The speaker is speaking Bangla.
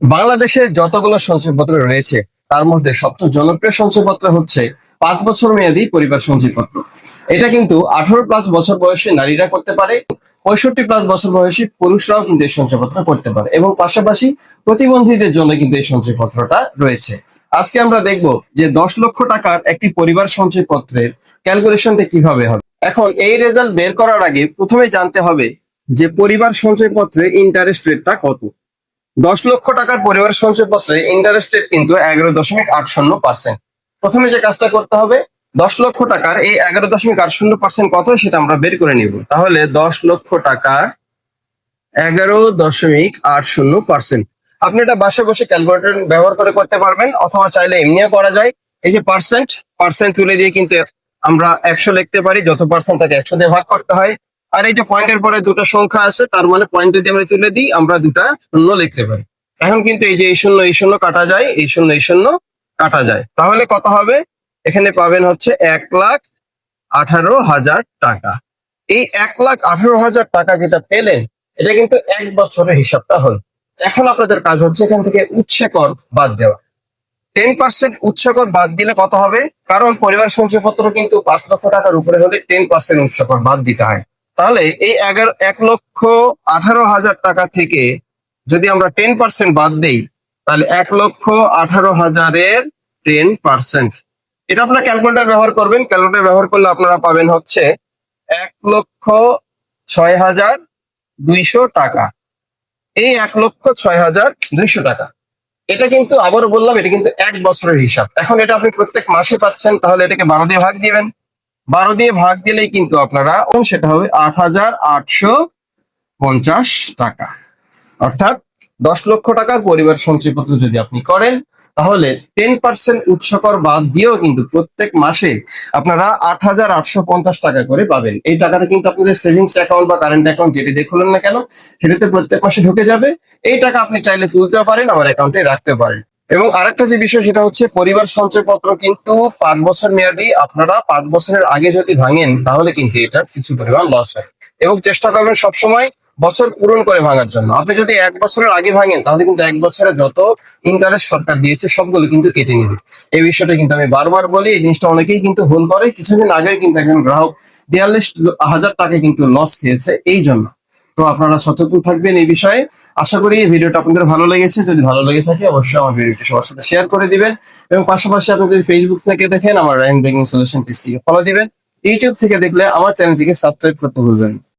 বাংলাদেশে যতগুলো সঞ্চয়পত্র রয়েছে তার মধ্যে সবচেয়ে জনপ্রিয় সঞ্চয়পত্র হচ্ছে 5 বছর মেয়াদী পরিবার সঞ্চয়পত্র। এটা কিন্তু 18+ বছর বয়সী নারীরা করতে পারে, 65+ বছর বয়সী পুরুষরাও কিন্তু এই সঞ্চয়পত্র করতে পারে এবং পাশাপাশি প্রতিবন্ধীদের জন্য কিন্তু এই সঞ্চয়পত্রটা রয়েছে। আজকে আমরা দেখব যে 10 লক্ষ টাকার একটি পরিবার সঞ্চয়পত্রের ক্যালকুলেশনটা কিভাবে হবে। এখন এই রেজাল্ট বের করার আগে প্রথমে জানতে হবে যে পরিবার সঞ্চয়পত্রে ইন্টারেস্ট রেটটা কত। 10 লক্ষ টাকার পরিবার সঞ্চয়পত্রে ইন্টারেস্ট রেট কিন্তু 11.80%। প্রথমে যে কাজটা করতে হবে, 10 লক্ষ টাকার এই 11.80% কত সেটা আমরা বের করে নিব। তাহলে 10 লক্ষ টাকার 11.80%। আপনি এটা বাসায় বসে ক্যালকুলেটর ব্যবহার করে করতে পারবেন, অথবা চাইলে এমনিও করা যায়। এই যে পার্সেন্ট পার্সেন্ট তুলে দিয়ে কিন্তু আমরা 100 লিখতে পারি, যত পার্সেন্ট তাকে 100 দিয়ে ভাগ করতে হয়। আর এই যে পয়েন্টের পরে দুটো সংখ্যা আছে, তার মানে পয়েন্ট যদি আমরা তুলে দিই আমরা দুটা শূন্য লিখতে পারি। এখন কিন্তু এই যে এই শূন্য এই শূন্য কাটা যায়, এই শূন্য এই শূন্য কাটা যায়, তাহলে কত হবে? এখানে পাবেন হচ্ছে 1,18,000 টাকা। এই 1,18,000 টাকা যেটা পেলেন, এটা কিন্তু 1 বছরের হিসাবটা হল। এখন আপনাদের কাজ হচ্ছে এখান থেকে উৎসে কর বাদ দেওয়া। 10% উৎসে কর বাদ দিলে কত হবে? কারণ পরিবার সঞ্চয়পত্র কিন্তু 5 লক্ষ টাকার উপরে হলে 10% উৎসে কর বাদ দিতে হয়। তাহলে এই 1,18,000 টাকা থেকে যদি আমরা 10% বাদ দেই, তাহলে 1,18,000-এর 10%। এটা আপনার ক্যালকুলেটর ব্যবহার করবেন। ক্যালকুলেটর ব্যবহার করলে আপনারা পাবেন হচ্ছে 1,06,200 টাকা। এই 1,06,200 টাকা, এটা কিন্তু আবারও বললাম, এটা কিন্তু 1 বছরের হিসাব। এখন এটা আপনি প্রত্যেক মাসে পাচ্ছেন, তাহলে এটাকে 12 দিয়ে ভাগ দিবেন। 12 দিয়ে ভাগ দিলেই কিন্তু আপনারা সেটা হবে 8,850 টাকা। অর্থাৎ 10 লক্ষ টাকার পরিবার সঞ্চয়পত্র যদি আপনি করেন, তাহলে 10% উৎসকর বাদ দিয়েও কিন্তু প্রত্যেক মাসে আপনারা 8,850 টাকা করে পাবেন। এই টাকাটা কিন্তু আপনাদের সেভিংস অ্যাকাউন্ট বা কারেন্ট অ্যাকাউন্ট যেটি দিয়ে খুলুন না কেন, সেটাতে প্রত্যেক মাসে ঢুকে যাবে। এই টাকা আপনি চাইলে তুলতেও পারেন, আমার অ্যাকাউন্টে রাখতে পারেন। এবং আরেকটা যে বিষয়, সেটা হচ্ছে পরিবার সঞ্চয়পত্র কিন্তু 5 বছর মেয়াদী। আপনারা 5 বছরের আগে যদি ভাঙেন, তাহলে কিন্তু এটার কিছু পরিমাণ লস হয়। এবং চেষ্টা করবেন সবসময় বছর পূরণ করে ভাঙার জন্য। আপনি যদি 1 বছরের আগে ভাঙেন, তাহলে কিন্তু 1 বছরে যত ইন্টারেস্ট সরকার দিয়েছে সবগুলো কিন্তু কেটে নিবে। এই বিষয়টা কিন্তু আমি বারবার বলি, এই জিনিসটা অনেকেই কিন্তু ভুল করে। কিছুদিন আগে কিন্তু একজন গ্রাহক 42,000 টাকা কিন্তু লস খেয়েছে এই জন্য। তো আপনারা সচেতন থাকবেন এই বিষয়ে। আশা করি এই ভিডিওটা আপনাদের ভালো লেগেছে। যদি ভালো লেগে থাকে, অবশ্যই আমার ভিডিওটি সবার সাথে শেয়ার করে দিবেন। এবং পাশাপাশি আপনি যদি ফেসবুক থেকে দেখেন, আমার রায়ন ব্যাংকিং সলিউশন পেজটিকে ফলো দিবেন। ইউটিউব থেকে দেখলে আমার চ্যানেলটিকে সাবস্ক্রাইব করতে ভুলবেন না।